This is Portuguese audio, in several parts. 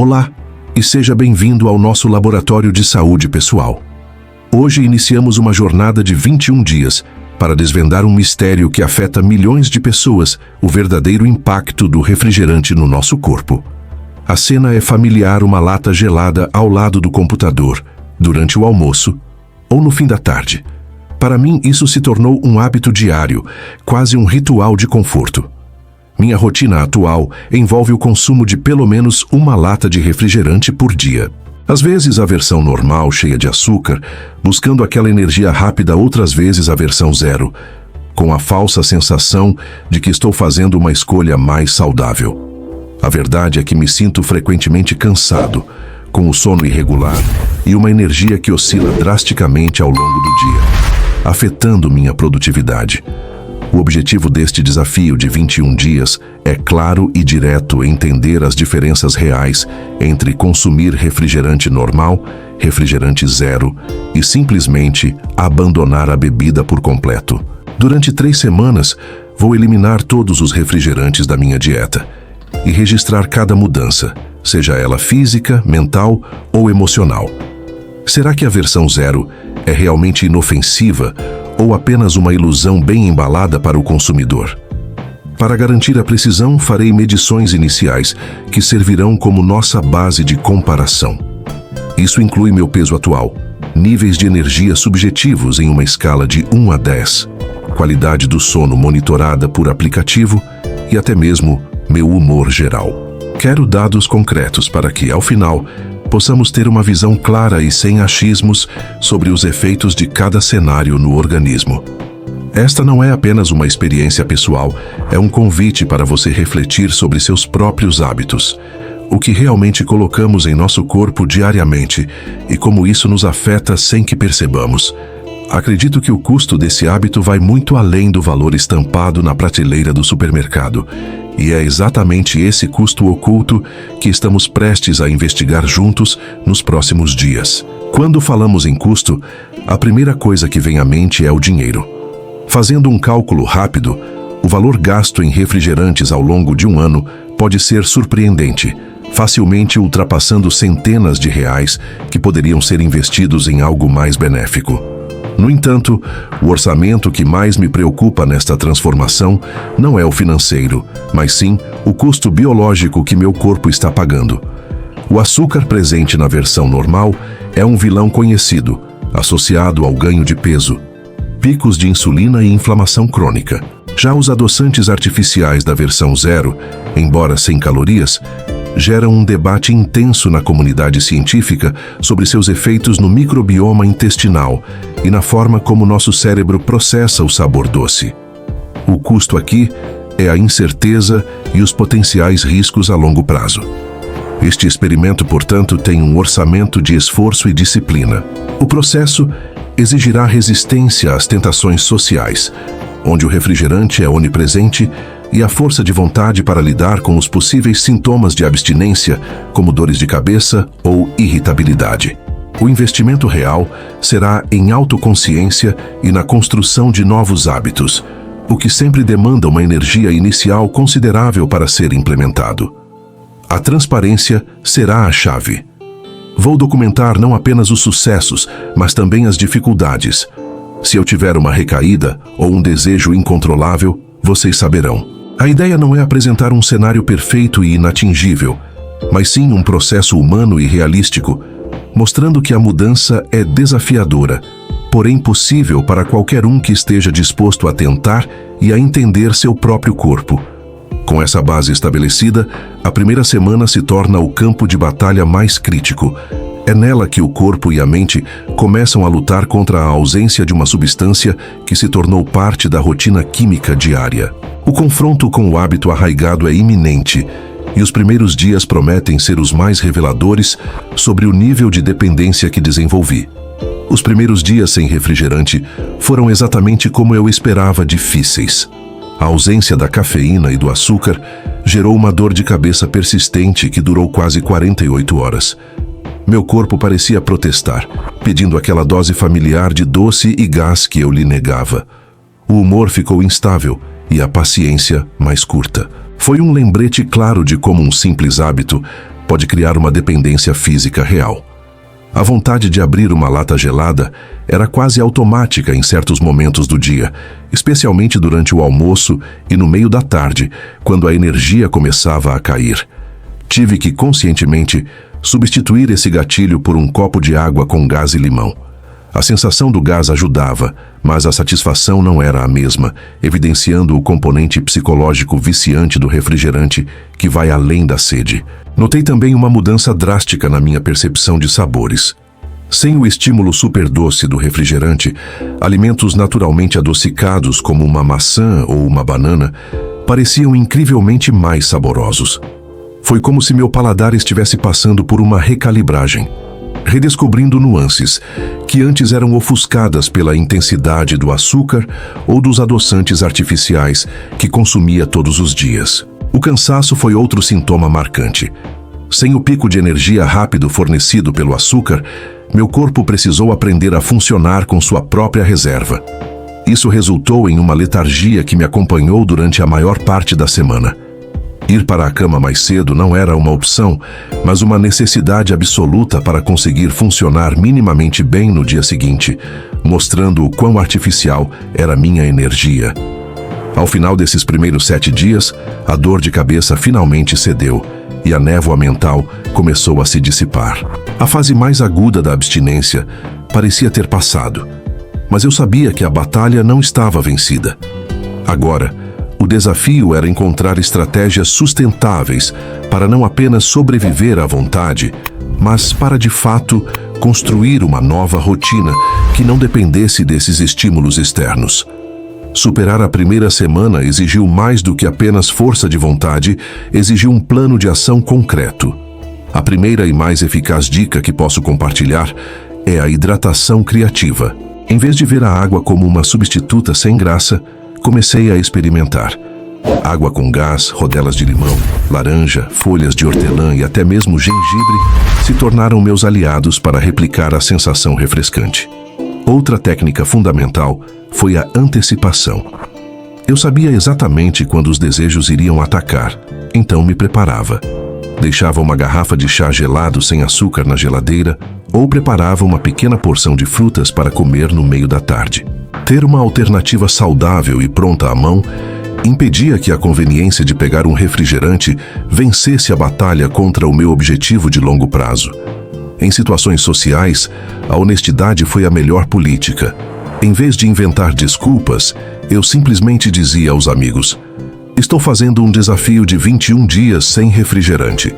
Olá, e seja bem-vindo ao nosso laboratório de saúde pessoal. Hoje iniciamos uma jornada de 21 dias para desvendar um mistério que afeta milhões de pessoas, o verdadeiro impacto do refrigerante no nosso corpo. A cena é familiar, uma lata gelada ao lado do computador, durante o almoço ou no fim da tarde. Para mim, isso se tornou um hábito diário, quase um ritual de conforto. Minha rotina atual envolve o consumo de pelo menos uma lata de refrigerante por dia. Às vezes a versão normal, cheia de açúcar, buscando aquela energia rápida, outras vezes a versão zero, com a falsa sensação de que estou fazendo uma escolha mais saudável. A verdade é que me sinto frequentemente cansado, com o sono irregular e uma energia que oscila drasticamente ao longo do dia, afetando minha produtividade. O objetivo deste desafio de 21 dias é claro e direto: entender as diferenças reais entre consumir refrigerante normal, refrigerante zero e simplesmente abandonar a bebida por completo. Durante 3 semanas, vou eliminar todos os refrigerantes da minha dieta e registrar cada mudança, seja ela física, mental ou emocional. Será que a versão zero é realmente inofensiva ou apenas uma ilusão bem embalada para o consumidor? Para garantir a precisão, farei medições iniciais que servirão como nossa base de comparação. Isso inclui meu peso atual, níveis de energia subjetivos em uma escala de 1 a 10, qualidade do sono monitorada por aplicativo e até mesmo meu humor geral. Quero dados concretos para que, ao final, possamos ter uma visão clara e sem achismos sobre os efeitos de cada cenário no organismo. Esta não é apenas uma experiência pessoal, é um convite para você refletir sobre seus próprios hábitos, o que realmente colocamos em nosso corpo diariamente e como isso nos afeta sem que percebamos. Acredito que o custo desse hábito vai muito além do valor estampado na prateleira do supermercado. E é exatamente esse custo oculto que estamos prestes a investigar juntos nos próximos dias. Quando falamos em custo, a primeira coisa que vem à mente é o dinheiro. Fazendo um cálculo rápido, o valor gasto em refrigerantes ao longo de um ano pode ser surpreendente, facilmente ultrapassando centenas de reais que poderiam ser investidos em algo mais benéfico. No entanto, o orçamento que mais me preocupa nesta transformação não é o financeiro, mas sim o custo biológico que meu corpo está pagando. O açúcar presente na versão normal é um vilão conhecido, associado ao ganho de peso, picos de insulina e inflamação crônica. Já os adoçantes artificiais da versão zero, embora sem calorias, geram um debate intenso na comunidade científica sobre seus efeitos no microbioma intestinal e na forma como nosso cérebro processa o sabor doce. O custo aqui é a incerteza e os potenciais riscos a longo prazo. Este experimento, portanto, tem um orçamento de esforço e disciplina. O processo exigirá resistência às tentações sociais, onde o refrigerante é onipresente, e a força de vontade para lidar com os possíveis sintomas de abstinência, como dores de cabeça ou irritabilidade. O investimento real será em autoconsciência e na construção de novos hábitos, o que sempre demanda uma energia inicial considerável para ser implementado. A transparência será a chave. Vou documentar não apenas os sucessos, mas também as dificuldades. Se eu tiver uma recaída ou um desejo incontrolável, vocês saberão. A ideia não é apresentar um cenário perfeito e inatingível, mas sim um processo humano e realístico, mostrando que a mudança é desafiadora, porém possível para qualquer um que esteja disposto a tentar e a entender seu próprio corpo. Com essa base estabelecida, a primeira semana se torna o campo de batalha mais crítico. É nela que o corpo e a mente começam a lutar contra a ausência de uma substância que se tornou parte da rotina química diária. O confronto com o hábito arraigado é iminente, e os primeiros dias prometem ser os mais reveladores sobre o nível de dependência que desenvolvi. Os primeiros dias sem refrigerante foram exatamente como eu esperava, difíceis. A ausência da cafeína e do açúcar gerou uma dor de cabeça persistente que durou quase 48 horas. Meu corpo parecia protestar, pedindo aquela dose familiar de doce e gás que eu lhe negava. O humor ficou instável e a paciência mais curta. Foi um lembrete claro de como um simples hábito pode criar uma dependência física real. A vontade de abrir uma lata gelada era quase automática em certos momentos do dia, especialmente durante o almoço e no meio da tarde, quando a energia começava a cair. Tive que conscientemente substituir esse gatilho por um copo de água com gás e limão. A sensação do gás ajudava, mas a satisfação não era a mesma, evidenciando o componente psicológico viciante do refrigerante que vai além da sede. Notei também uma mudança drástica na minha percepção de sabores. Sem o estímulo superdoce do refrigerante, alimentos naturalmente adocicados como uma maçã ou uma banana pareciam incrivelmente mais saborosos. Foi como se meu paladar estivesse passando por uma recalibragem, redescobrindo nuances que antes eram ofuscadas pela intensidade do açúcar ou dos adoçantes artificiais que consumia todos os dias. O cansaço foi outro sintoma marcante. Sem o pico de energia rápido fornecido pelo açúcar, meu corpo precisou aprender a funcionar com sua própria reserva. Isso resultou em uma letargia que me acompanhou durante a maior parte da semana. Ir para a cama mais cedo não era uma opção, mas uma necessidade absoluta para conseguir funcionar minimamente bem no dia seguinte, mostrando o quão artificial era minha energia. Ao final desses primeiros 7 dias, a dor de cabeça finalmente cedeu e a névoa mental começou a se dissipar. A fase mais aguda da abstinência parecia ter passado, mas eu sabia que a batalha não estava vencida. Agora, o desafio era encontrar estratégias sustentáveis para não apenas sobreviver à vontade, mas para, de fato, construir uma nova rotina que não dependesse desses estímulos externos. Superar a primeira semana exigiu mais do que apenas força de vontade, exigiu um plano de ação concreto. A primeira e mais eficaz dica que posso compartilhar é a hidratação criativa. Em vez de ver a água como uma substituta sem graça, comecei a experimentar. Água com gás, rodelas de limão, laranja, folhas de hortelã e até mesmo gengibre se tornaram meus aliados para replicar a sensação refrescante. Outra técnica fundamental foi a antecipação. Eu sabia exatamente quando os desejos iriam atacar, então me preparava. Deixava uma garrafa de chá gelado sem açúcar na geladeira ou preparava uma pequena porção de frutas para comer no meio da tarde. Ter uma alternativa saudável e pronta à mão impedia que a conveniência de pegar um refrigerante vencesse a batalha contra o meu objetivo de longo prazo. Em situações sociais, a honestidade foi a melhor política. Em vez de inventar desculpas, eu simplesmente dizia aos amigos: estou fazendo um desafio de 21 dias sem refrigerante.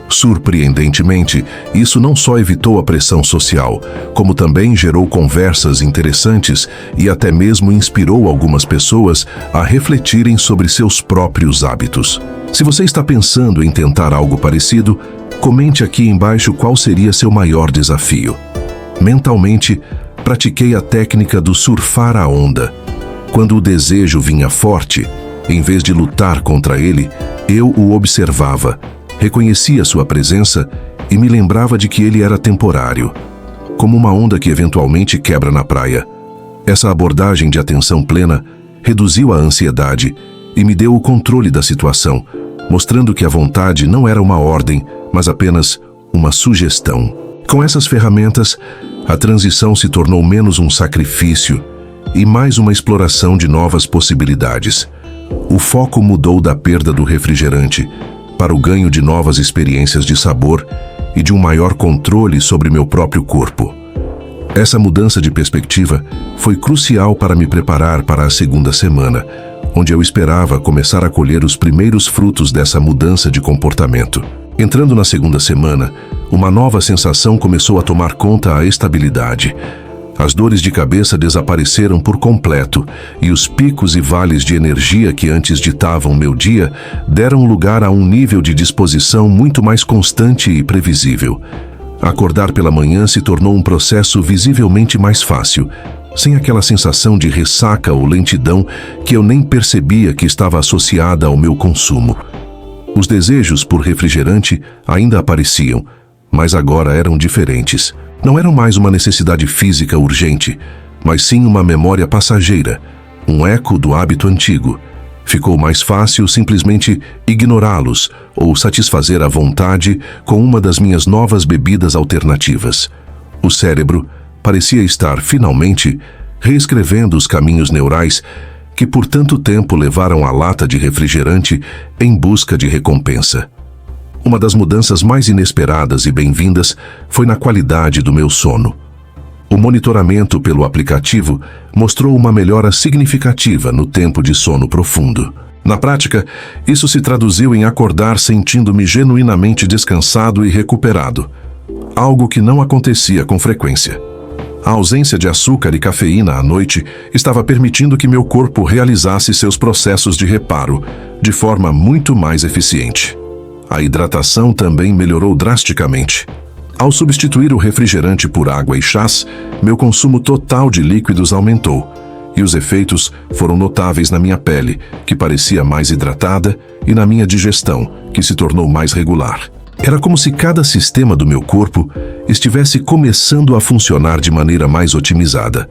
Surpreendentemente, isso não só evitou a pressão social, como também gerou conversas interessantes e até mesmo inspirou algumas pessoas a refletirem sobre seus próprios hábitos. Se você está pensando em tentar algo parecido, comente aqui embaixo qual seria seu maior desafio. Mentalmente, pratiquei a técnica do surfar a onda. Quando o desejo vinha forte, em vez de lutar contra ele, eu o observava, reconhecia sua presença e me lembrava de que ele era temporário, como uma onda que eventualmente quebra na praia. Essa abordagem de atenção plena reduziu a ansiedade e me deu o controle da situação, mostrando que a vontade não era uma ordem, mas apenas uma sugestão. Com essas ferramentas, a transição se tornou menos um sacrifício e mais uma exploração de novas possibilidades. O foco mudou da perda do refrigerante para o ganho de novas experiências de sabor e de um maior controle sobre meu próprio corpo. Essa mudança de perspectiva foi crucial para me preparar para a segunda semana, onde eu esperava começar a colher os primeiros frutos dessa mudança de comportamento. Entrando na segunda semana, uma nova sensação começou a tomar conta a estabilidade. As dores de cabeça desapareceram por completo e os picos e vales de energia que antes ditavam meu dia deram lugar a um nível de disposição muito mais constante e previsível. Acordar pela manhã se tornou um processo visivelmente mais fácil, sem aquela sensação de ressaca ou lentidão que eu nem percebia que estava associada ao meu consumo. Os desejos por refrigerante ainda apareciam, mas agora eram diferentes. Não eram mais uma necessidade física urgente, mas sim uma memória passageira, um eco do hábito antigo. Ficou mais fácil simplesmente ignorá-los ou satisfazer à vontade com uma das minhas novas bebidas alternativas. O cérebro parecia estar, finalmente, reescrevendo os caminhos neurais que por tanto tempo levaram a lata de refrigerante em busca de recompensa. Uma das mudanças mais inesperadas e bem-vindas foi na qualidade do meu sono. O monitoramento pelo aplicativo mostrou uma melhora significativa no tempo de sono profundo. Na prática, isso se traduziu em acordar sentindo-me genuinamente descansado e recuperado, algo que não acontecia com frequência. A ausência de açúcar e cafeína à noite estava permitindo que meu corpo realizasse seus processos de reparo de forma muito mais eficiente. A hidratação também melhorou drasticamente. Ao substituir o refrigerante por água e chás, meu consumo total de líquidos aumentou, e os efeitos foram notáveis na minha pele, que parecia mais hidratada, e na minha digestão, que se tornou mais regular. Era como se cada sistema do meu corpo estivesse começando a funcionar de maneira mais otimizada,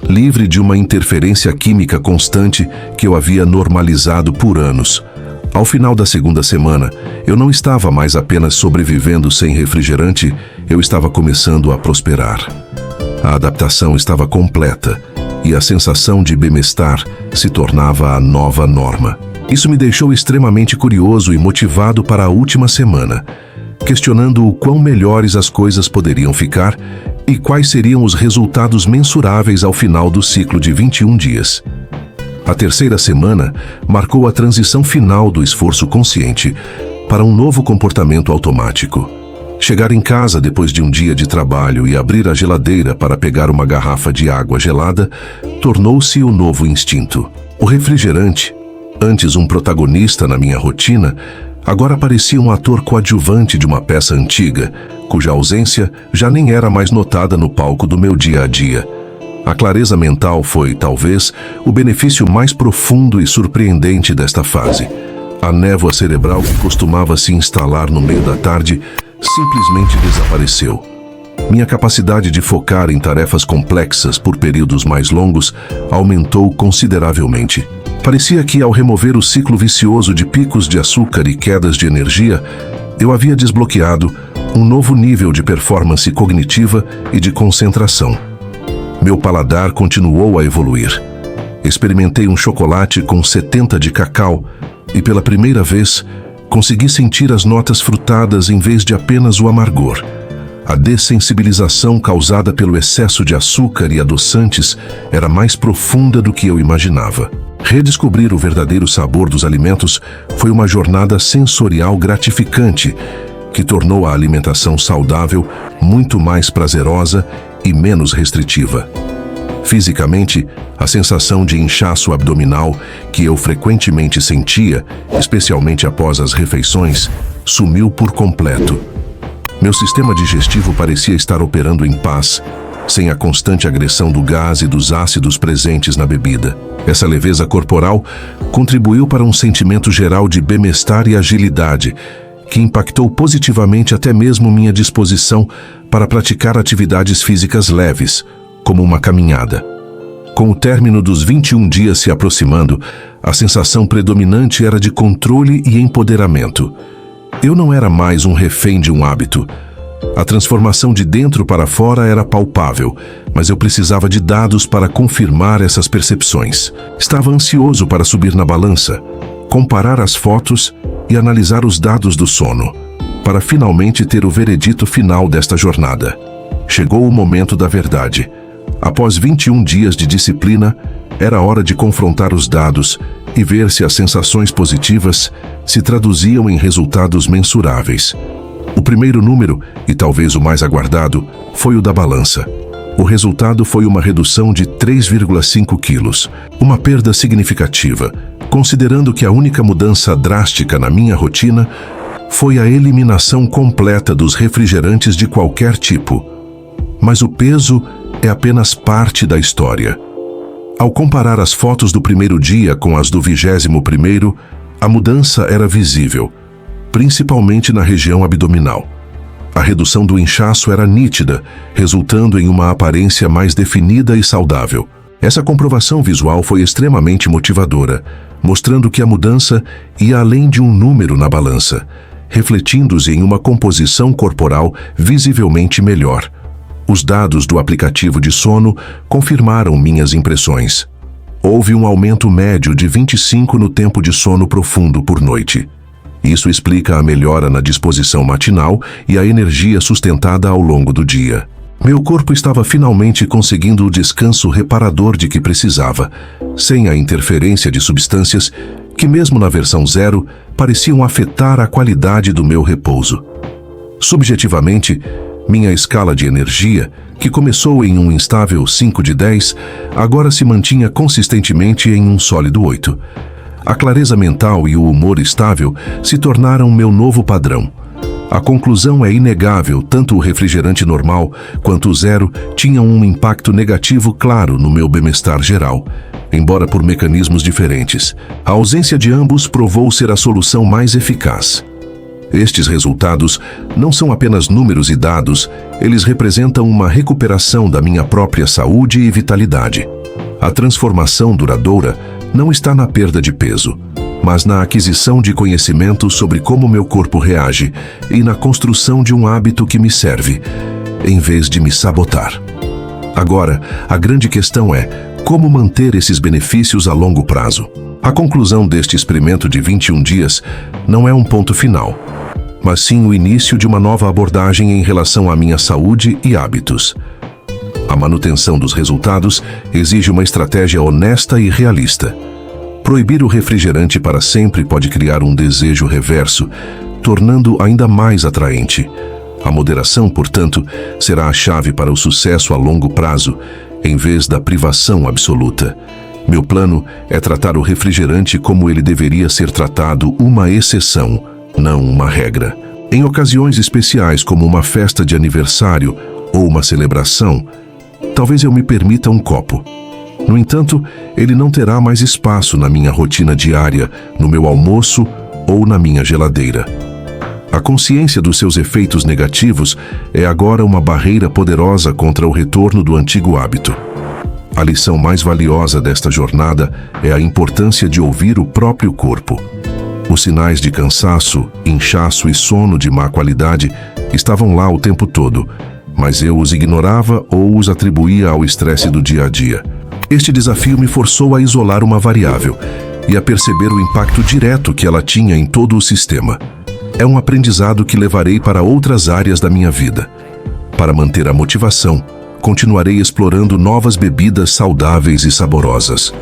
livre de uma interferência química constante que eu havia normalizado por anos. Ao final da segunda semana, eu não estava mais apenas sobrevivendo sem refrigerante, eu estava começando a prosperar. A adaptação estava completa e a sensação de bem-estar se tornava a nova norma. Isso me deixou extremamente curioso e motivado para a última semana, questionando o quão melhores as coisas poderiam ficar e quais seriam os resultados mensuráveis ao final do ciclo de 21 dias. A terceira semana marcou a transição final do esforço consciente para um novo comportamento automático. Chegar em casa depois de um dia de trabalho e abrir a geladeira para pegar uma garrafa de água gelada tornou-se o novo instinto. O refrigerante, antes um protagonista na minha rotina, agora parecia um ator coadjuvante de uma peça antiga, cuja ausência já nem era mais notada no palco do meu dia a dia. A clareza mental foi, talvez, o benefício mais profundo e surpreendente desta fase. A névoa cerebral que costumava se instalar no meio da tarde simplesmente desapareceu. Minha capacidade de focar em tarefas complexas por períodos mais longos aumentou consideravelmente. Parecia que, ao remover o ciclo vicioso de picos de açúcar e quedas de energia, eu havia desbloqueado um novo nível de performance cognitiva e de concentração. Meu paladar continuou a evoluir. Experimentei um chocolate com 70 de cacau e, pela primeira vez, consegui sentir as notas frutadas em vez de apenas o amargor. A dessensibilização causada pelo excesso de açúcar e adoçantes era mais profunda do que eu imaginava. Redescobrir o verdadeiro sabor dos alimentos foi uma jornada sensorial gratificante que tornou a alimentação saudável muito mais prazerosa e menos restritiva. Fisicamente, a sensação de inchaço abdominal que eu frequentemente sentia, especialmente após as refeições, sumiu por completo. Meu sistema digestivo parecia estar operando em paz, sem a constante agressão do gás e dos ácidos presentes na bebida. Essa leveza corporal contribuiu para um sentimento geral de bem-estar e agilidade, que impactou positivamente até mesmo minha disposição para praticar atividades físicas leves, como uma caminhada. Com o término dos 21 dias se aproximando, a sensação predominante era de controle e empoderamento. Eu não era mais um refém de um hábito. A transformação de dentro para fora era palpável, mas eu precisava de dados para confirmar essas percepções. Estava ansioso para subir na balança, comparar as fotos e analisar os dados do sono, para finalmente ter o veredito final desta jornada. Chegou o momento da verdade. Após 21 dias de disciplina, era hora de confrontar os dados e ver se as sensações positivas se traduziam em resultados mensuráveis. O primeiro número, e talvez o mais aguardado, foi o da balança. O resultado foi uma redução de 3,5 quilos, uma perda significativa, considerando que a única mudança drástica na minha rotina foi a eliminação completa dos refrigerantes de qualquer tipo. Mas o peso é apenas parte da história. Ao comparar as fotos do primeiro dia com as do 21º, a mudança era visível, principalmente na região abdominal. A redução do inchaço era nítida, resultando em uma aparência mais definida e saudável. Essa comprovação visual foi extremamente motivadora, mostrando que a mudança ia além de um número na balança, refletindo-se em uma composição corporal visivelmente melhor. Os dados do aplicativo de sono confirmaram minhas impressões. Houve um aumento médio de 25 no tempo de sono profundo por noite. Isso explica a melhora na disposição matinal e a energia sustentada ao longo do dia. Meu corpo estava finalmente conseguindo o descanso reparador de que precisava, sem a interferência de substâncias que, mesmo na versão 0, pareciam afetar a qualidade do meu repouso. Subjetivamente, minha escala de energia, que começou em um instável 5 de 10, agora se mantinha consistentemente em um sólido 8. A clareza mental e o humor estável se tornaram meu novo padrão. A conclusão é inegável, tanto o refrigerante normal quanto o 0 tinham um impacto negativo claro no meu bem-estar geral, embora por mecanismos diferentes. A ausência de ambos provou ser a solução mais eficaz. Estes resultados não são apenas números e dados, eles representam uma recuperação da minha própria saúde e vitalidade. A transformação duradoura não está na perda de peso, mas na aquisição de conhecimento sobre como meu corpo reage e na construção de um hábito que me serve, em vez de me sabotar. Agora, a grande questão é como manter esses benefícios a longo prazo. A conclusão deste experimento de 21 dias não é um ponto final, mas sim o início de uma nova abordagem em relação à minha saúde e hábitos. A manutenção dos resultados exige uma estratégia honesta e realista. Proibir o refrigerante para sempre pode criar um desejo reverso, tornando ainda mais atraente. A moderação, portanto, será a chave para o sucesso a longo prazo, em vez da privação absoluta. Meu plano é tratar o refrigerante como ele deveria ser tratado, uma exceção, não uma regra. Em ocasiões especiais como uma festa de aniversário ou uma celebração, talvez eu me permita um copo. No entanto, ele não terá mais espaço na minha rotina diária, no meu almoço ou na minha geladeira. A consciência dos seus efeitos negativos é agora uma barreira poderosa contra o retorno do antigo hábito. A lição mais valiosa desta jornada é a importância de ouvir o próprio corpo. Os sinais de cansaço, inchaço e sono de má qualidade estavam lá o tempo todo, mas eu os ignorava ou os atribuía ao estresse do dia a dia. Este desafio me forçou a isolar uma variável e a perceber o impacto direto que ela tinha em todo o sistema. É um aprendizado que levarei para outras áreas da minha vida. Para manter a motivação, continuarei explorando novas bebidas saudáveis e saborosas.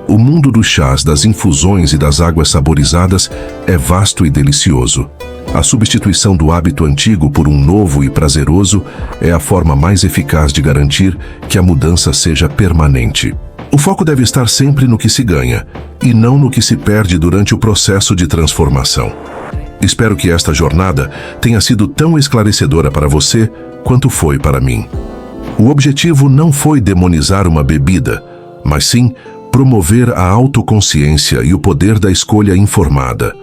O mundo dos chás, das infusões e das águas saborizadas é vasto e delicioso. A substituição do hábito antigo por um novo e prazeroso é a forma mais eficaz de garantir que a mudança seja permanente. O foco deve estar sempre no que se ganha, e não no que se perde durante o processo de transformação. Espero que esta jornada tenha sido tão esclarecedora para você quanto foi para mim. O objetivo não foi demonizar uma bebida, mas sim promover a autoconsciência e o poder da escolha informada.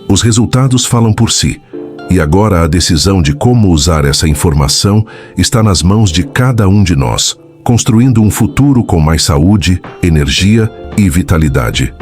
Os resultados falam por si, e agora a decisão de como usar essa informação está nas mãos de cada um de nós, construindo um futuro com mais saúde, energia e vitalidade.